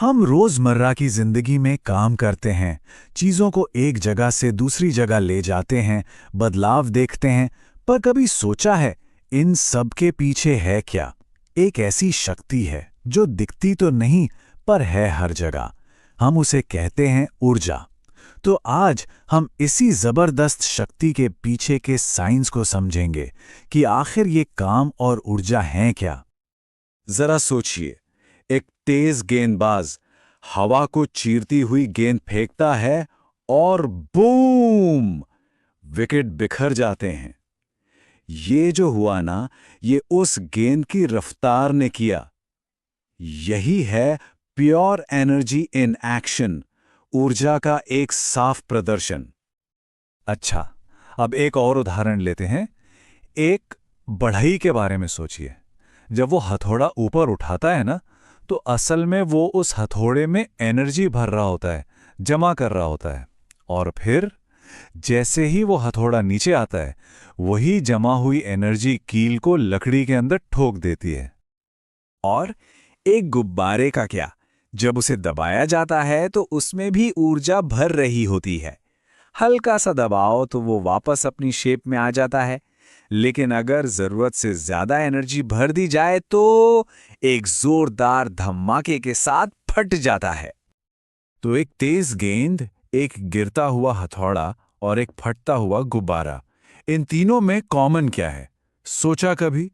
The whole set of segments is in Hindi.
हम रोजमर्रा की जिंदगी में काम करते हैं, चीजों को एक जगह से दूसरी जगह ले जाते हैं, बदलाव देखते हैं, पर कभी सोचा है इन सब के पीछे है क्या? एक ऐसी शक्ति है जो दिखती तो नहीं पर है हर जगह। हम उसे कहते हैं ऊर्जा। तो आज हम इसी जबरदस्त शक्ति के पीछे के साइंस को समझेंगे कि आखिर ये काम और ऊर्जा हैं क्या। जरा सोचिए, एक तेज गेंदबाज हवा को चीरती हुई गेंद फेंकता है और बूम, विकेट बिखर जाते हैं। ये जो हुआ ना, ये उस गेंद की रफ्तार ने किया। यही है प्योर एनर्जी इन एक्शन, ऊर्जा का एक साफ प्रदर्शन। अच्छा, अब एक और उदाहरण लेते हैं। एक बढ़ई के बारे में सोचिए। जब वो हथौड़ा ऊपर उठाता है ना, तो असल में वो उस हथौड़े में एनर्जी भर रहा होता है, जमा कर रहा होता है। और फिर जैसे ही वो हथौड़ा नीचे आता है, वही जमा हुई एनर्जी कील को लकड़ी के अंदर ठोक देती है। और एक गुब्बारे का क्या, जब उसे दबाया जाता है तो उसमें भी ऊर्जा भर रही होती है। हल्का सा दबाव तो वो वापस अपनी शेप में आ जाता है, लेकिन अगर जरूरत से ज्यादा एनर्जी भर दी जाए तो एक जोरदार धमाके के साथ फट जाता है। तो एक तेज गेंद, एक गिरता हुआ हथौड़ा और एक फटता हुआ गुब्बारा, इन तीनों में कॉमन क्या है? सोचा कभी?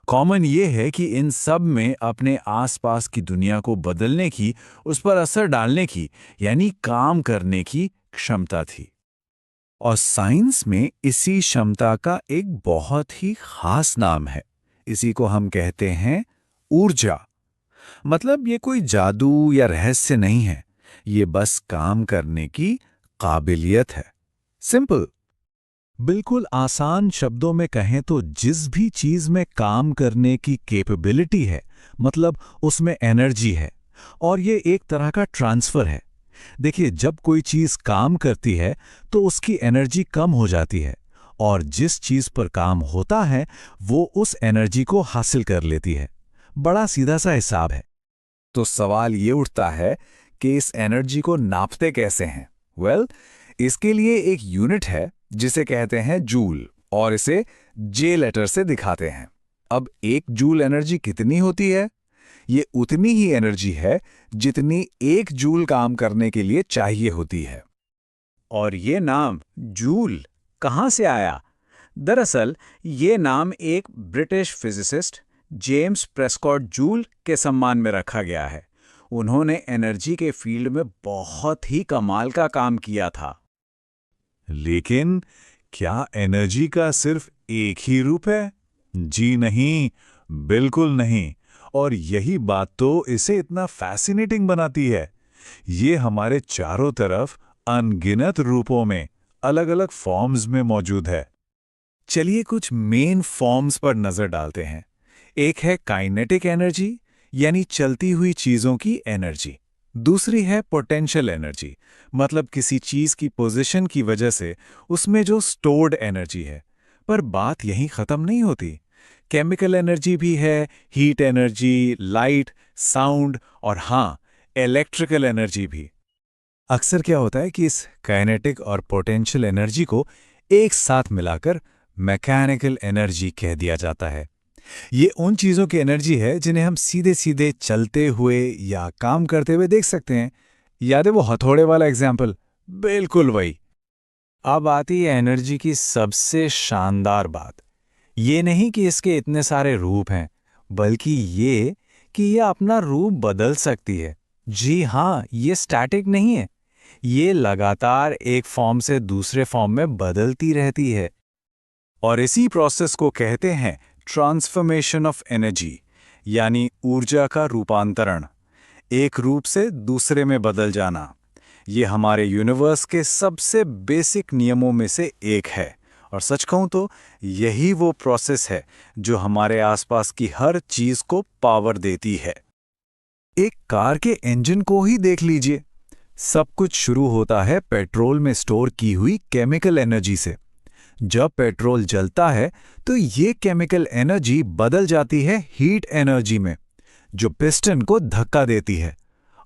कॉमन ये है कि इन सब में अपने आसपास की दुनिया को बदलने की, उस पर असर डालने की, यानी काम करने की क्षमता थी। और साइंस में इसी क्षमता का एक बहुत ही खास नाम है। इसी को हम कहते हैं ऊर्जा। मतलब ये कोई जादू या रहस्य नहीं है, ये बस काम करने की काबिलियत है। सिंपल। बिल्कुल आसान शब्दों में कहें तो जिस भी चीज में काम करने की कैपेबिलिटी है, मतलब उसमें एनर्जी है, और ये एक तरह का ट्रांसफर है। देखिए, जब कोई चीज काम करती है तो उसकी एनर्जी कम हो जाती है, और जिस चीज पर काम होता है वो उस एनर्जी को हासिल कर लेती है। बड़ा सीधा सा हिसाब है। तो सवाल ये उठता है कि इस एनर्जी को नापते कैसे हैं? इसके लिए एक यूनिट है जिसे कहते हैं जूल, और इसे जे लेटर से दिखाते हैं। अब एक जूल एनर्जी कितनी होती है? ये उतनी ही एनर्जी है जितनी एक जूल काम करने के लिए चाहिए होती है। और ये नाम जूल कहाँ से आया? दरअसल ये नाम एक British physicist James Prescott joule के सम्मान में रखा गया है। उन्होंने एनर्जी के फील्ड में बहुत ही कमाल का काम किया था। लेकिन क्या एनर्जी का सिर्फ एक ही रूप है? जी नहीं, बिल्कुल नहीं। और यही बात तो इसे इतना फैसिनेटिंग बनाती है। ये हमारे चारों तरफ अनगिनत रूपों में, अलग अलग फॉर्म्स में मौजूद है। चलिए कुछ मेन फॉर्म्स पर नजर डालते हैं। एक है काइनेटिक एनर्जी, यानी चलती हुई चीजों की एनर्जी। दूसरी है पोटेंशियल एनर्जी, मतलब किसी चीज की पोजीशन की वजह से उसमें जो स्टोर्ड एनर्जी है। पर बात यहीं खत्म नहीं होती। केमिकल एनर्जी भी है, हीट एनर्जी, लाइट, साउंड, और हाँ, इलेक्ट्रिकल एनर्जी भी। अक्सर क्या होता है कि इस काइनेटिक और पोटेंशियल एनर्जी को एक साथ मिलाकर मैकेनिकल एनर्जी कह दिया जाता है। ये उन चीजों की एनर्जी है जिन्हें हम सीधे सीधे चलते हुए या काम करते हुए देख सकते हैं। याद है वो हथौड़े वाला एग्जाम्पल? बिल्कुल वही। अब आती है एनर्जी की सबसे शानदार बात। ये नहीं कि इसके इतने सारे रूप हैं, बल्कि ये कि ये अपना रूप बदल सकती है। जी हाँ, ये स्टैटिक नहीं है। ये लगातार एक फॉर्म से दूसरे फॉर्म में बदलती रहती है। और इसी प्रोसेस को कहते हैं ट्रांसफॉर्मेशन ऑफ एनर्जी, यानी ऊर्जा का रूपांतरण, एक रूप से दूसरे में बदल जाना। ये हमारे यूनिवर्स के सबसे बेसिक नियमों में से एक है, और सच कहूं तो यही वो प्रोसेस है जो हमारे आसपास की हर चीज को पावर देती है। एक कार के इंजन को ही देख लीजिए। सब कुछ शुरू होता है पेट्रोल में स्टोर की हुई केमिकल एनर्जी से। जब पेट्रोल जलता है तो ये केमिकल एनर्जी बदल जाती है हीट एनर्जी में, जो पिस्टन को धक्का देती है।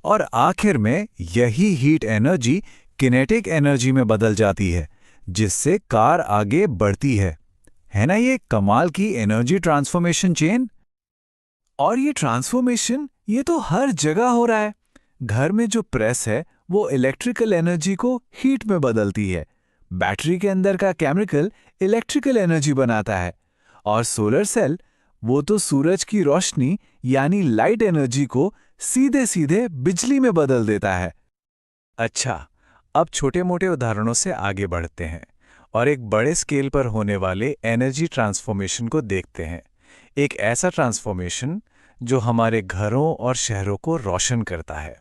और आखिर में यही हीट एनर्जी किनेटिक एनर्जी में बदल जाती है, जिससे कार आगे बढ़ती है ना ये कमाल की एनर्जी ट्रांसफॉर्मेशन चेन। और ये ट्रांसफॉर्मेशन ये तो हर जगह हो रहा है। घर में जो प्रेस है वो इलेक्ट्रिकल एनर्जी को हीट में बदलती है, बैटरी के अंदर का केमिकल इलेक्ट्रिकल एनर्जी बनाता है, और सोलर सेल वो तो सूरज की रोशनी यानी लाइट एनर्जी को सीधे सीधे बिजली में बदल देता है। अच्छा, अब छोटे मोटे उदाहरणों से आगे बढ़ते हैं और एक बड़े स्केल पर होने वाले एनर्जी ट्रांसफॉर्मेशन को देखते हैं। एक ऐसा ट्रांसफॉर्मेशन जो हमारे घरों और शहरों को रोशन करता है।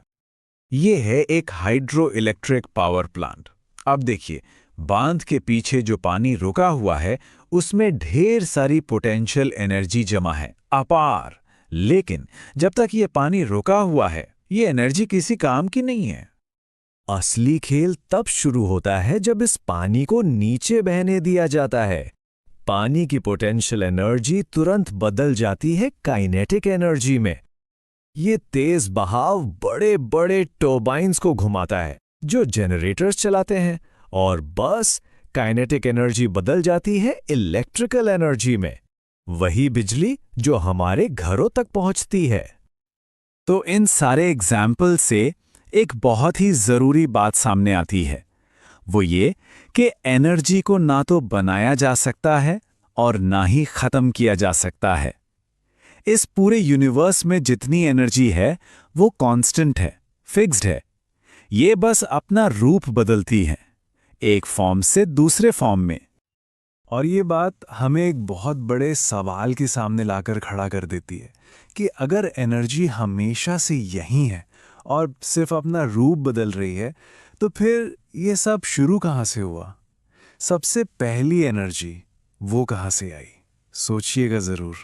ये है एक हाइड्रो इलेक्ट्रिक पावर प्लांट। अब देखिए, बांध के पीछे जो पानी रुका हुआ है उसमें ढेर सारी पोटेंशियल एनर्जी जमा है, अपार। लेकिन जब तक ये पानी रुका हुआ है ये एनर्जी किसी काम की नहीं है। असली खेल तब शुरू होता है जब इस पानी को नीचे बहने दिया जाता है। पानी की पोटेंशियल एनर्जी तुरंत बदल जाती है काइनेटिक एनर्जी में। ये तेज बहाव बड़े बड़े टर्बाइन्स को घुमाता है जो जनरेटर्स चलाते हैं, और बस काइनेटिक एनर्जी बदल जाती है इलेक्ट्रिकल एनर्जी में, वही बिजली जो हमारे घरों तक पहुंचती है। तो इन सारे एग्जाम्पल से एक बहुत ही जरूरी बात सामने आती है, वो ये कि एनर्जी को ना तो बनाया जा सकता है और ना ही खत्म किया जा सकता है। इस पूरे यूनिवर्स में जितनी एनर्जी है वो कांस्टेंट है, फिक्स्ड है। ये बस अपना रूप बदलती है, एक फॉर्म से दूसरे फॉर्म में। और ये बात हमें एक बहुत बड़े सवाल के सामने लाकर खड़ा कर देती है कि अगर एनर्जी हमेशा से यही है और सिर्फ अपना रूप बदल रही है, तो फिर ये सब शुरू कहाँ से हुआ? सबसे पहली एनर्जी वो कहाँ से आई? सोचिएगा ज़रूर।